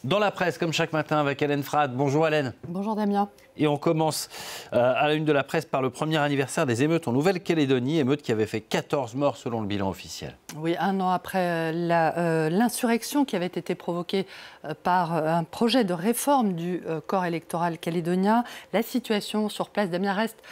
Dans la presse, comme chaque matin, avec Hélène Frade. Bonjour Hélène. Bonjour Damien. Et on commence à la une de la presse par le premier anniversaire des émeutes en Nouvelle-Calédonie, émeutes qui avaient fait 14 morts selon le bilan officiel. Oui, un an après l'insurrection qui avait été provoquée par un projet de réforme du corps électoral calédonien, la situation sur place, Damien, reste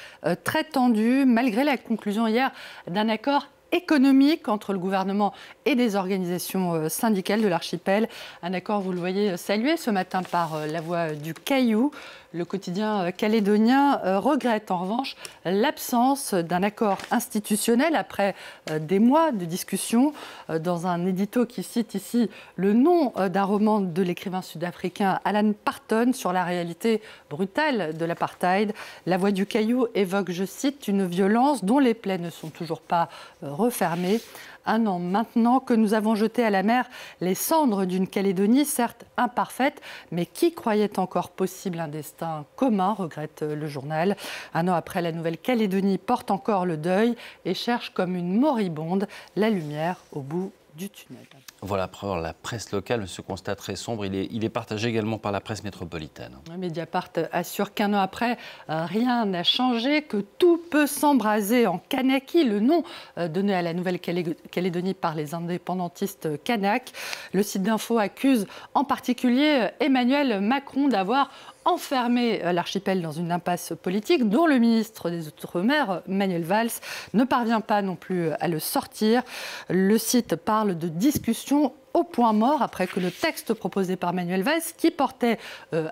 très tendue, malgré la conclusion hier d'un accord économique entre le gouvernement et des organisations syndicales de l'archipel. Un accord, vous le voyez, salué ce matin par La Voix du Caillou. Le quotidien calédonien regrette en revanche l'absence d'un accord institutionnel après des mois de discussion. Dans un édito qui cite ici le nom d'un roman de l'écrivain sud-africain Alan Parton sur la réalité brutale de l'apartheid, La Voix du Caillou évoque, je cite, une violence dont les plaies ne sont toujours pas refermées. Un an maintenant que nous avons jeté à la mer les cendres d'une Calédonie, certes imparfaite, mais qui croyait encore possible un destin commun, regrette le journal. Un an après, la Nouvelle-Calédonie porte encore le deuil et cherche comme une moribonde la lumière au bout du tunnel. Voilà, la presse locale, ce constat très sombre, il est partagé également par la presse métropolitaine. Mediapart assure qu'un an après, rien n'a changé, que tout peut s'embraser en Kanaki, le nom donné à la Nouvelle-Calédonie par les indépendantistes kanaks. Le site d'info accuse en particulier Emmanuel Macron d'avoir enfermé l'archipel dans une impasse politique dont le ministre des Outre-mer, Manuel Valls, ne parvient pas non plus à le sortir. Le site parle de discussion au point mort après que le texte proposé par Manuel Valls, qui portait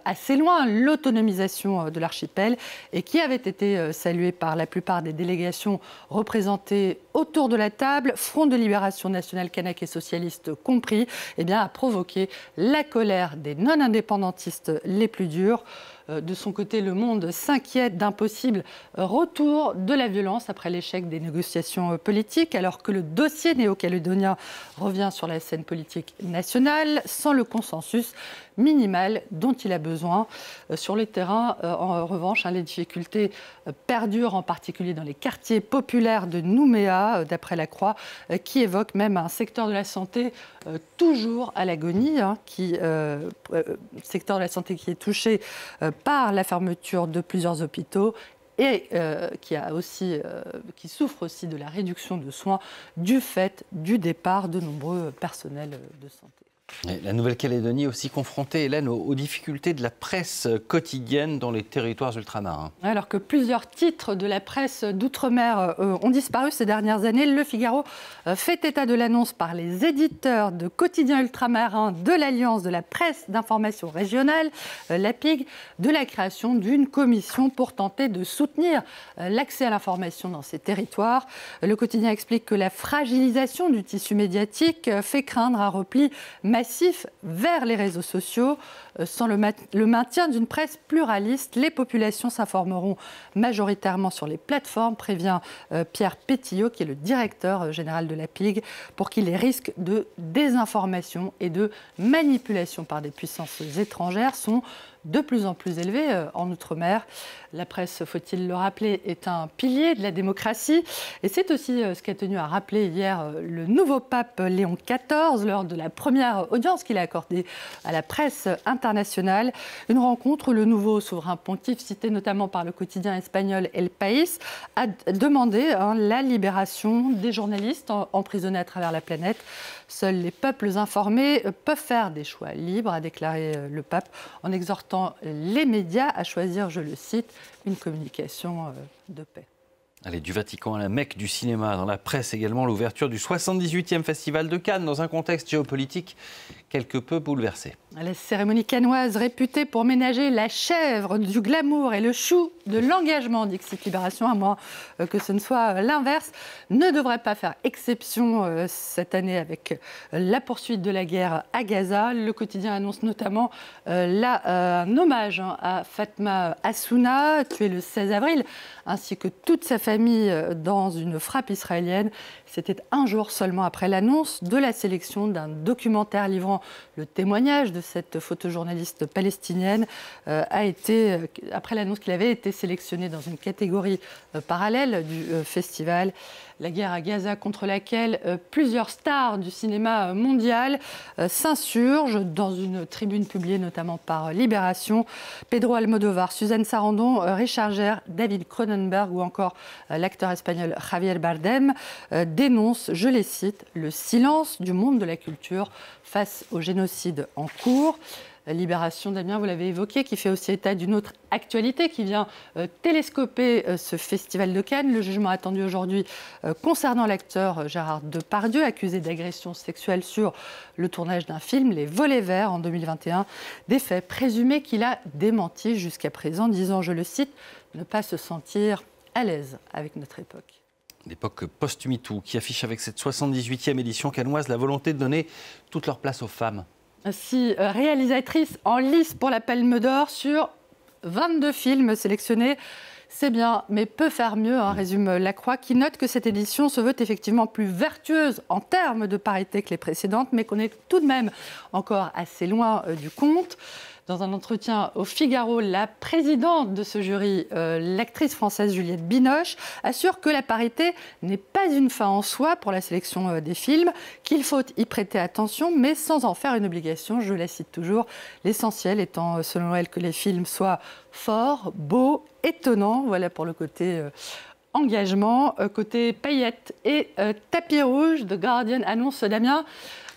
assez loin l'autonomisation de l'archipel et qui avait été salué par la plupart des délégations représentées autour de la table, Front de Libération Nationale Kanak et Socialiste compris, a provoqué la colère des non-indépendantistes les plus durs. De son côté, Le Monde s'inquiète d'un possible retour de la violence après l'échec des négociations politiques, alors que le dossier néo-calédonien revient sur la scène politique nationale sans le consensus minimal dont il a besoin. Sur le terrain, en revanche, les difficultés perdurent, en particulier dans les quartiers populaires de Nouméa, d'après La Croix, qui évoque même un secteur de la santé toujours à l'agonie, secteur de la santé qui est touché par la fermeture de plusieurs hôpitaux et qui souffre aussi de la réduction de soins du fait du départ de nombreux personnels de santé. Et la Nouvelle-Calédonie aussi confrontée, Hélène, aux difficultés de la presse quotidienne dans les territoires ultramarins. Alors que plusieurs titres de la presse d'outre-mer ont disparu ces dernières années, Le Figaro fait état de l'annonce par les éditeurs de quotidiens ultramarins de l'Alliance de la presse d'information régionale, l'APIG, de la création d'une commission pour tenter de soutenir l'accès à l'information dans ces territoires. Le quotidien explique que la fragilisation du tissu médiatique fait craindre un repli massif vers les réseaux sociaux. Sans le maintien d'une presse pluraliste, les populations s'informeront majoritairement sur les plateformes, prévient Pierre Pétillot, qui est le directeur général de la PIG, pour qui les risques de désinformation et de manipulation par des puissances étrangères sont de plus en plus élevés en Outre-mer. La presse, faut-il le rappeler, est un pilier de la démocratie. Et c'est aussi ce qu'a tenu à rappeler hier le nouveau pape Léon XIV lors de la première audience qu'il a accordée à la presse internationale. Une rencontre où le nouveau souverain pontife, cité notamment par le quotidien espagnol El País, a demandé la libération des journalistes emprisonnés à travers la planète. Seuls les peuples informés peuvent faire des choix libres, a déclaré le pape, en exhortant les médias à choisir, je le cite, une communication de paix. Allez, du Vatican à la Mecque du cinéma, dans la presse également, l'ouverture du 78e Festival de Cannes, dans un contexte géopolitique quelque peu bouleversé. La cérémonie cannoise, réputée pour ménager la chèvre du glamour et le chou de l'engagement, dixit Libération, à moins que ce ne soit l'inverse, ne devrait pas faire exception cette année avec la poursuite de la guerre à Gaza. Le quotidien annonce notamment un hommage à Fatma Assouna, tuée le 16 avril, ainsi que toute sa famille dans une frappe israélienne. C'était un jour seulement après l'annonce de la sélection d'un documentaire livrant le témoignage de cette photojournaliste palestinienne, après l'annonce qu'il avait été sélectionné dans une catégorie parallèle du festival. La guerre à Gaza contre laquelle plusieurs stars du cinéma mondial s'insurgent dans une tribune publiée notamment par Libération. Pedro Almodóvar, Suzanne Sarandon, Richard Gere, David Cronenberg ou encore l'acteur espagnol Javier Bardem dénoncent, je les cite, le silence du monde de la culture face au génocide en cours. Libération, Damien, vous l'avez évoqué, qui fait aussi état d'une autre actualité qui vient télescoper ce festival de Cannes. Le jugement attendu aujourd'hui concernant l'acteur Gérard Depardieu, accusé d'agression sexuelle sur le tournage d'un film, Les Volets Verts, en 2021. Des faits présumés qu'il a démentis jusqu'à présent, disant, je le cite, ne pas se sentir à l'aise avec notre époque. L'époque post-MeToo, qui affiche avec cette 78e édition cannoise la volonté de donner toute leur place aux femmes. Ainsi, réalisatrice en lice pour la Palme d'Or sur 22 films sélectionnés. C'est bien, mais peut faire mieux, résume Lacroix, qui note que cette édition se veut effectivement plus vertueuse en termes de parité que les précédentes, mais qu'on est tout de même encore assez loin du compte. Dans un entretien au Figaro, la présidente de ce jury, l'actrice française Juliette Binoche, assure que la parité n'est pas une fin en soi pour la sélection des films, qu'il faut y prêter attention, mais sans en faire une obligation. Je la cite toujours, l'essentiel étant, selon elle, que les films soient forts, beaux, étonnants. Voilà pour le côté engagement. Côté paillettes et tapis rouge, The Guardian annonce, Damien,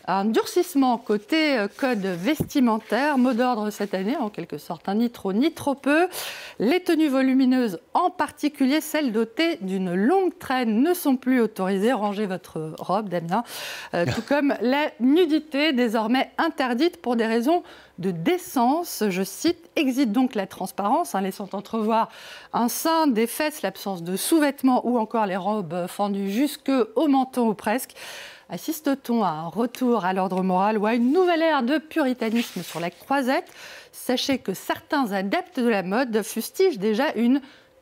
un durcissement côté code vestimentaire, mot d'ordre cette année, en quelque sorte, ni trop ni trop peu. Les tenues volumineuses, en particulier celles dotées d'une longue traîne, ne sont plus autorisées. Rangez votre robe, Damien. Tout comme la nudité, désormais interdite pour des raisons de décence. Je cite, existe donc la transparence, laissant entrevoir un sein, des fesses, l'absence de sous-vêtements ou encore les robes fendues jusqu'au menton ou presque. Assiste-t-on à un retour à l'ordre moral ou à une nouvelle ère de puritanisme sur la croisette? Sachez que certains adeptes de la mode fustigent déjà une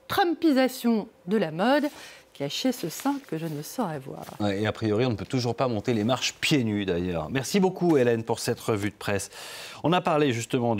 trumpisation de la mode. Cachez ce sein que je ne saurais voir. Et a priori, on ne peut toujours pas monter les marches pieds nus d'ailleurs. Merci beaucoup Hélène pour cette revue de presse. On a parlé justement de